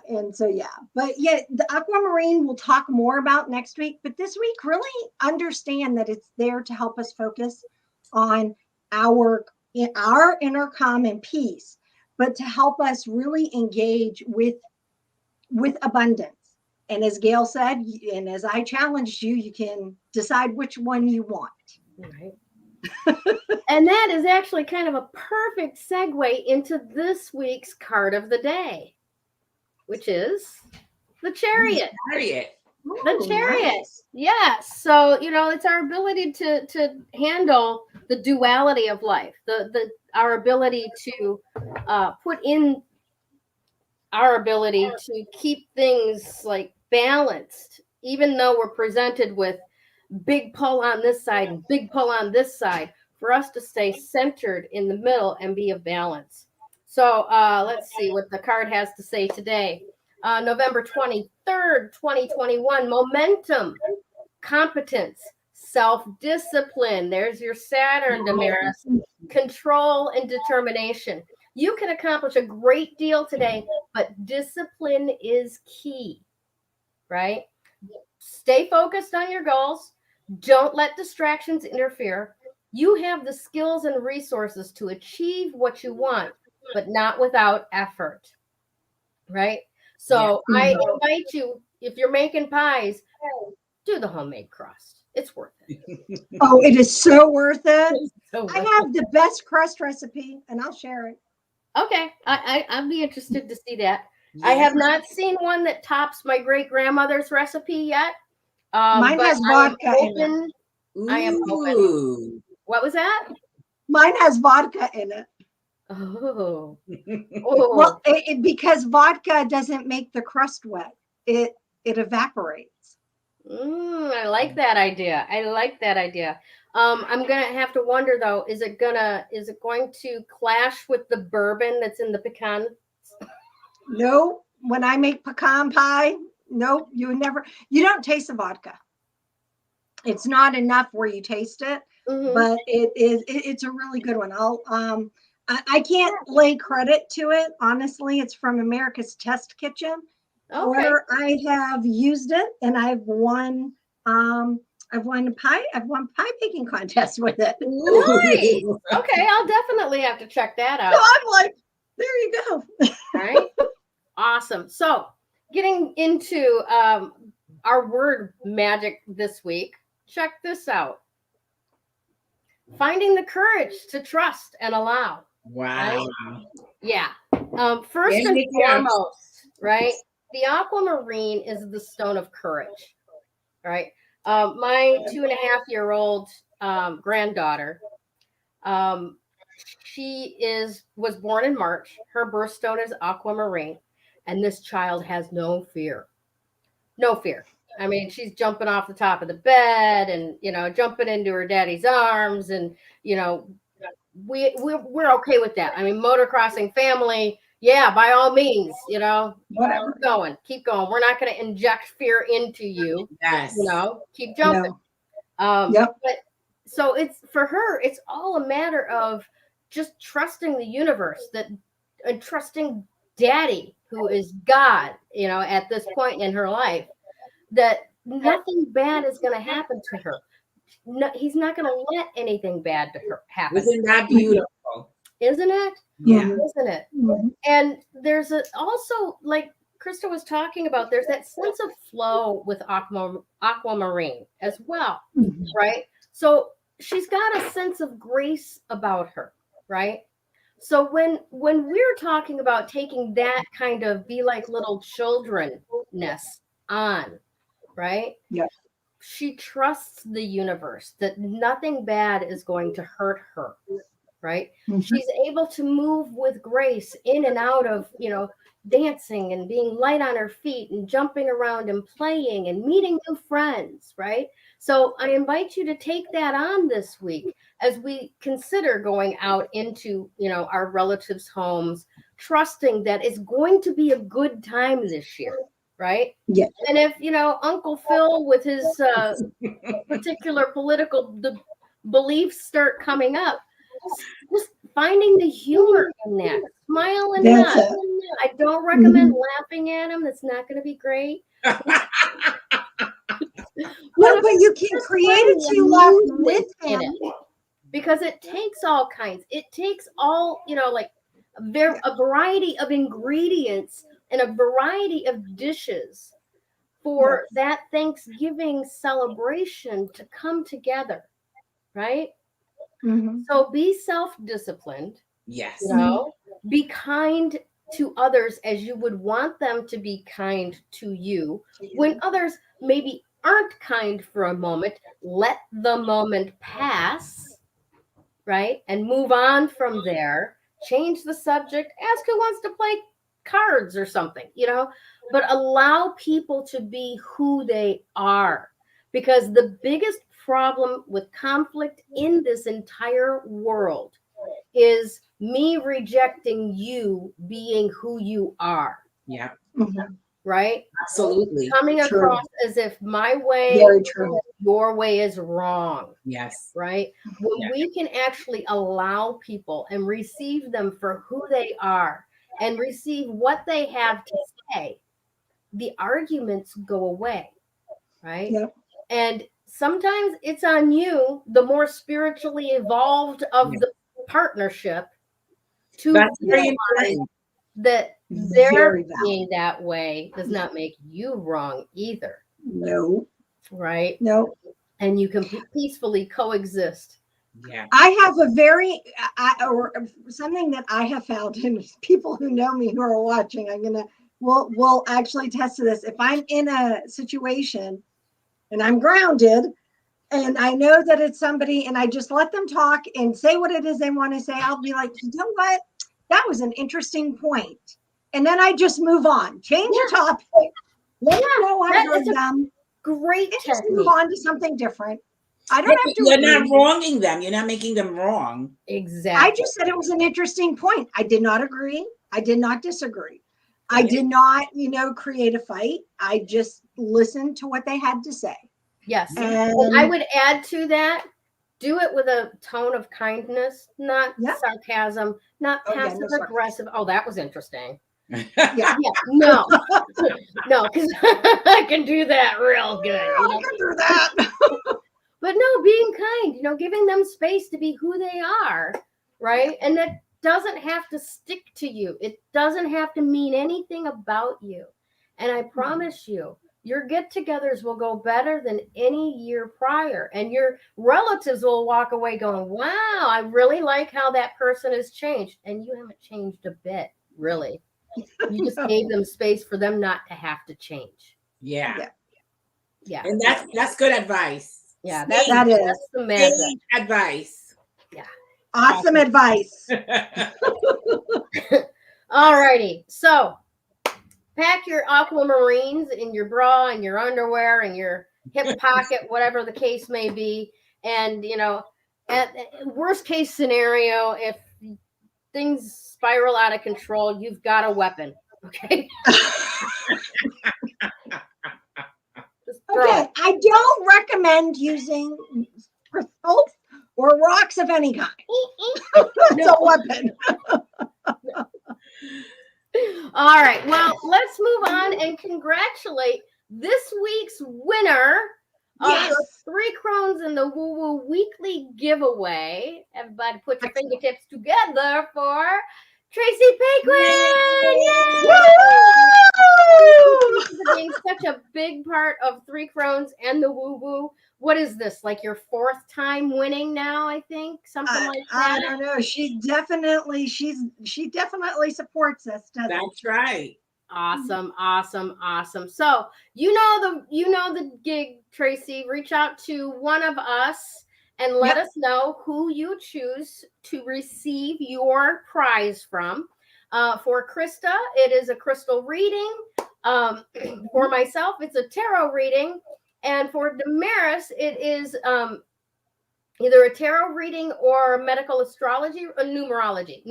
And so, but the Aquamarine we'll talk more about next week. But this week, really understand that it's there to help us focus on our inner calm and peace, but to help us really engage with abundance. And as Gayle said, and as I challenged you, you can decide which one you want. Right. And that is actually kind of a perfect segue into this week's card of the day, which is the Chariot. The Chariot. Nice. Yes. So, it's our ability to handle the duality of life, our ability to put in our ability to keep things like balanced, even though we're presented with big pull on this side and big pull on this side, for us to stay centered in the middle and be of balance. So let's see what the card has to say today. November 23rd, 2021, momentum, competence, self-discipline. There's your Saturn, Damaris. Control and determination. You can accomplish a great deal today, but discipline is key, right? Stay focused on your goals. Don't let distractions interfere. You have the skills and resources to achieve what you want, but not without effort, right? So I invite you, if you're making pies, do the homemade crust. It's worth it. Oh, it is so worth it. I have the best crust recipe, and I'll share it. Okay. I'd be interested to see that. Yes. I have not seen one that tops my great-grandmother's recipe yet. Mine has vodka in it. I am open. What was that? Mine has vodka in it. Oh. Well, because vodka doesn't make the crust wet. It evaporates. I like that idea. I'm gonna have to wonder though, is it going to clash with the bourbon that's in the pecan? No, when I make pecan pie, no, you don't taste the vodka. It's not enough where you taste it, but it's a really good one. I can't lay credit to it. Honestly, it's from America's Test Kitchen, where I have used it and I've won I've won pie baking contests with it. Nice. Okay, I'll definitely have to check that out. So I'm like, there you go. All right. Awesome. So getting into our word magic this week, check this out. Finding the courage to trust and allow. Wow. Right? Yeah. First and foremost, right? The aquamarine is the stone of courage, right? My 2.5-year-old granddaughter, she was born in March. Her birthstone is aquamarine, and this child has no fear. No fear. I mean, she's jumping off the top of the bed and, jumping into her daddy's arms. And, we're okay with that. I mean, motocrossing family, yeah, by all means, whatever. Keep going. We're not going to inject fear into you. Yes. Keep jumping. Yep. But so for her, it's all a matter of just trusting the universe and trusting daddy, who is God, at this point in her life, that nothing bad is going to happen to her. No, he's not going to let anything bad to her happen. Isn't that beautiful? Isn't it? Yeah. Isn't it? Mm-hmm. And there's also, like Krista was talking about, there's that sense of flow with aquamarine as well, Mm-hmm. right? So she's got a sense of grace about her, right? So when we're talking about taking that kind of be like little children-ness on, right? Yeah. She trusts the universe that nothing bad is going to hurt her, right? Mm-hmm. She's able to move with grace in and out of, dancing and being light on her feet and jumping around and playing and meeting new friends, right? So I invite you to take that on this week as we consider going out into, our relatives' homes, trusting that it's going to be a good time this year, right? Yeah. And if, Uncle Phil with his particular political beliefs start coming up, just finding the humor in that, smile and nod. I don't recommend laughing at him. That's not going to be great. No, but you can create it so you laugh with him. Because it takes all kinds. It takes all, like a variety of ingredients and a variety of dishes for that Thanksgiving celebration to come together, right? Mm-hmm. So be self-disciplined. Yes. Be kind to others as you would want them to be kind to you. When others maybe aren't kind for a moment, let the moment pass, right? And move on from there. Change the subject. Ask who wants to play cards or something, but allow people to be who they are. Because the biggest problem with conflict in this entire world is me rejecting you being who you are. Yeah. Mm-hmm. Right? Absolutely. Coming across as if my way, your way is wrong. Yes. Right? When we can actually allow people and receive them for who they are and receive what they have to say, the arguments go away. Right? Yep. And sometimes it's on you, the more spiritually evolved of the partnership, to realize that their being that way does not make you wrong either. No. Right? No. And you can peacefully coexist. Yeah. I have or something that I have found, and people who know me who are watching, will actually test to this. If I'm in a situation and I'm grounded and I know that it's somebody and I just let them talk and say what it is they want to say, I'll be like, you know what? That was an interesting point. And then I just move on, change the topic, let them know I heard them. Great and just move on to something different. I don't have to. You're not wronging them. You're not making them wrong. Exactly. I just said it was an interesting point. I did not agree. I did not disagree. I did not, create a fight. I just listened to what they had to say. Yes. And I would add to that, do it with a tone of kindness, not sarcasm, not passive aggressive. Oh, that was interesting. No, because I can do that real good. I can do that. But no, being kind, giving them space to be who they are, right? And that doesn't have to stick to you. It doesn't have to mean anything about you. And I promise you, your get-togethers will go better than any year prior. And your relatives will walk away going, wow, I really like how that person has changed. And you haven't changed a bit, really. You just gave them space for them not to have to change. Yeah. And that's good advice. Yeah, that's the magic. Advice. Yeah. Awesome advice. All righty. So pack your aquamarines in your bra and your underwear and your hip pocket, whatever the case may be. And, at worst case scenario, if things spiral out of control, you've got a weapon. Okay. Okay, I don't recommend using crystals or rocks of any kind. It's a weapon. All right, well, let's move on and congratulate this week's winner of the Three Crones the Woo Woo weekly giveaway. Everybody put your fingertips together for Tracy Paquin! Yay! Being such a big part of Three Crones and the Woo Woo. What is this? Like your fourth time winning now, I think? Something like that. I don't know. She definitely supports us, doesn't That's right. Awesome. So you know the gig, Tracy. Reach out to one of us and let us know who you choose to receive your prize from. For Krista, it is a crystal reading. For myself, it's a tarot reading. And for Damaris, it is either a tarot reading or medical astrology or numerology.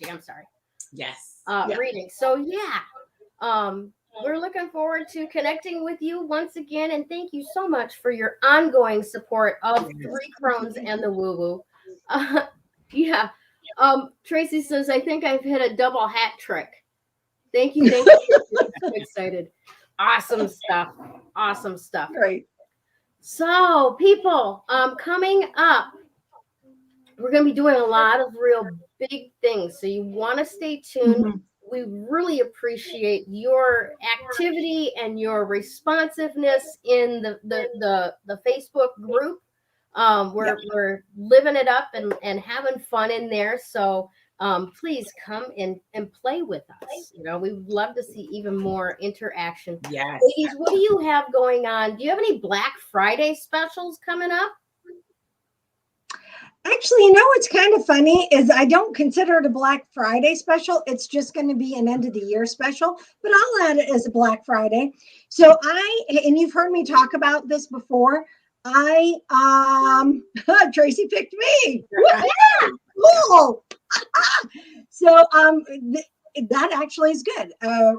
I'm sorry. Yes. Reading. So we're looking forward to connecting with you once again. And thank you so much for your ongoing support of Three Crones and the Woo Woo. Tracy says, I think I've hit a double hat trick. Thank you. I'm so excited. Awesome stuff. Great. So people, coming up, we're going to be doing a lot of real big things. So you want to stay tuned. Mm-hmm. We really appreciate your activity and your responsiveness in the Facebook group. We're living it up and having fun in there. So please come and play with us. We would love to see even more interaction. Yes. Ladies, what do you have going on? Do you have any Black Friday specials coming up? Actually, what's kind of funny is I don't consider it a Black Friday special. It's just going to be an end of the year special, but I'll add it as a Black Friday. So and you've heard me talk about this before. Tracy picked me. Yeah, cool. So that actually is good.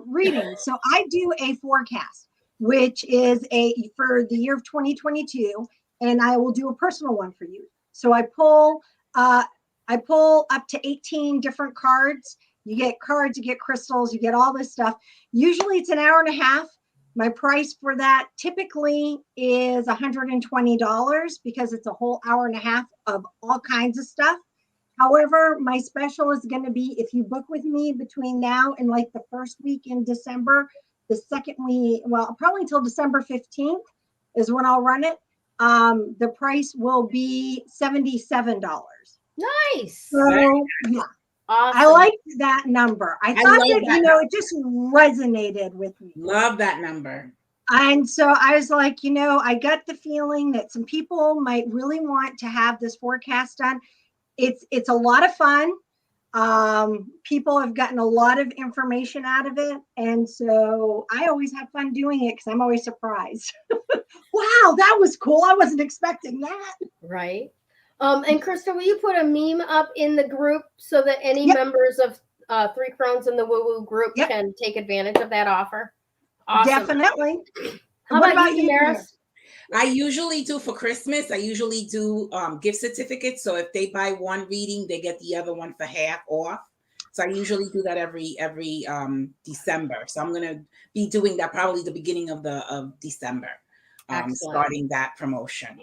Reading. So I do a forecast, which is for the year of 2022, and I will do a personal one for you. So I pull up to 18 different cards. You get cards, you get crystals, you get all this stuff. Usually it's an hour and a half. My price for that typically is $120 because it's a whole hour and a half of all kinds of stuff. However, my special is going to be, if you book with me between now and like the first week in December, the second week, well, probably until December 15th is when I'll run it. The price will be $77. Nice. So, yeah. Awesome. I like that number. I thought that, it just resonated with me. Love that number. And so I was like, I got the feeling that some people might really want to have this forecast done. It's a lot of fun. People have gotten a lot of information out of it. And so I always have fun doing it because I'm always surprised. Wow, that was cool. I wasn't expecting that. Right. And Krista, will you put a meme up in the group so that any members of Three Crones and the Woo Woo group can take advantage of that offer? Awesome. Definitely. How about you, Damaris? I usually do for Christmas. I usually do gift certificates. So if they buy one reading, they get the other one for half off. So I usually do that every December. So I'm going to be doing that probably the beginning of December, starting that promotion.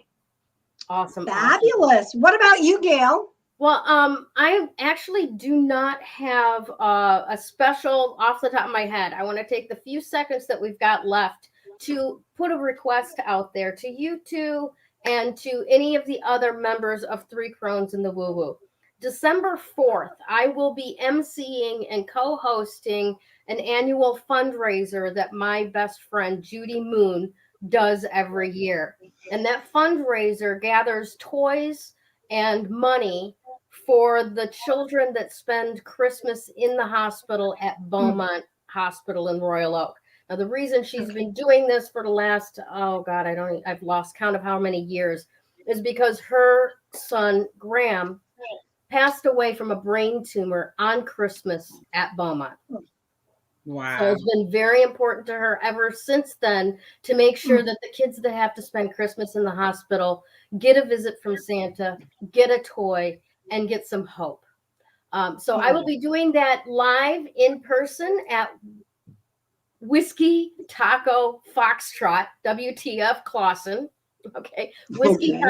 Awesome. Fabulous. Awesome. What about you, Gayle? Well, I actually do not have a special off the top of my head. I want to take the few seconds that we've got left to put a request out there to you two and to any of the other members of Three Crones and the Woo Woo. December 4th, I will be emceeing and co-hosting an annual fundraiser that my best friend Judy Moon does every year. And that fundraiser gathers toys and money for the children that spend Christmas in the hospital at Beaumont Hospital in Royal Oak. Now, the reason she's been doing this for the last, I've lost count of how many years, is because her son, Graham, passed away from a brain tumor on Christmas at Beaumont. Wow. So it's been very important to her ever since then to make sure that the kids that have to spend Christmas in the hospital get a visit from Santa, get a toy, and get some hope. So I will be doing that live in person at Whiskey Taco Foxtrot, WTF Clausen. Okay. Whiskey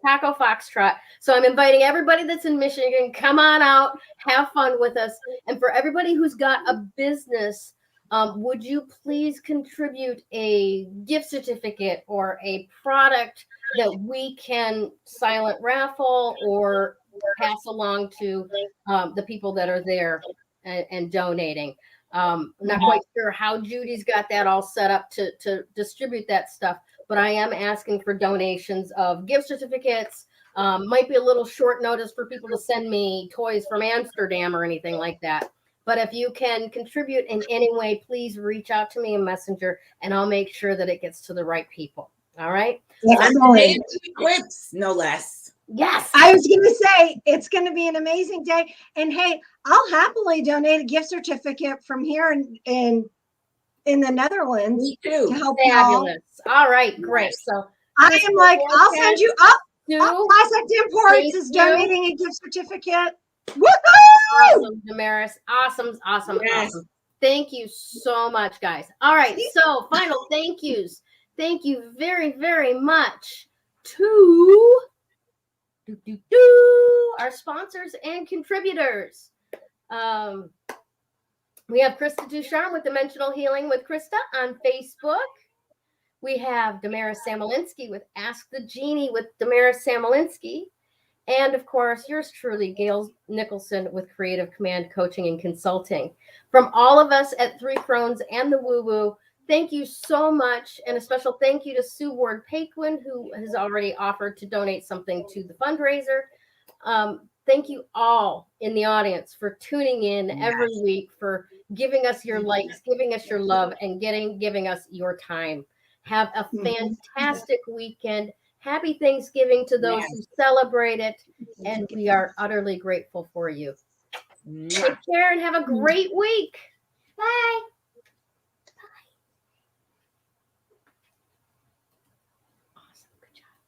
Taco Foxtrot. So I'm inviting everybody that's in Michigan, come on out, have fun with us. And for everybody who's got a business, would you please contribute a gift certificate or a product that we can silent raffle or pass along to the people that are there and donating. I'm not quite sure how Judy's got that all set up to distribute that stuff, but I am asking for donations of gift certificates. Might be a little short notice for people to send me toys from Amsterdam or anything like that. But if you can contribute in any way, please reach out to me in Messenger, and I'll make sure that it gets to the right people. All right? Quips, no less. Yes. I was going to say, it's going to be an amazing day. And hey, I'll happily donate a gift certificate from here in the Netherlands. Me too. To help Fabulous. All right, great. So I am like, I'll send you up. Classic Imports is donating a gift certificate. Woohoo! Awesome, Damaris. Awesome. Yes. Awesome. Thank you so much, guys. All right. So final thank yous. Thank you very, very much to our sponsors and contributors. We have Krista Ducharme with Dimensional Healing with Krista on Facebook. We have Damaris Samolinski with Ask the Genie with Damaris Samolinski. And of course, yours truly, Gayle Nicholson with Creative Command Coaching and Consulting. From all of us at Three Crones and the Woo Woo, thank you so much. And a special thank you to Sue Ward Paquin, who has already offered to donate something to the fundraiser. Thank you all in the audience for tuning in every week, for giving us your likes, giving us your love, and giving us your time. Have a fantastic weekend. Happy Thanksgiving to those who celebrate it. And we are utterly grateful for you. Take care and have a great week. Bye.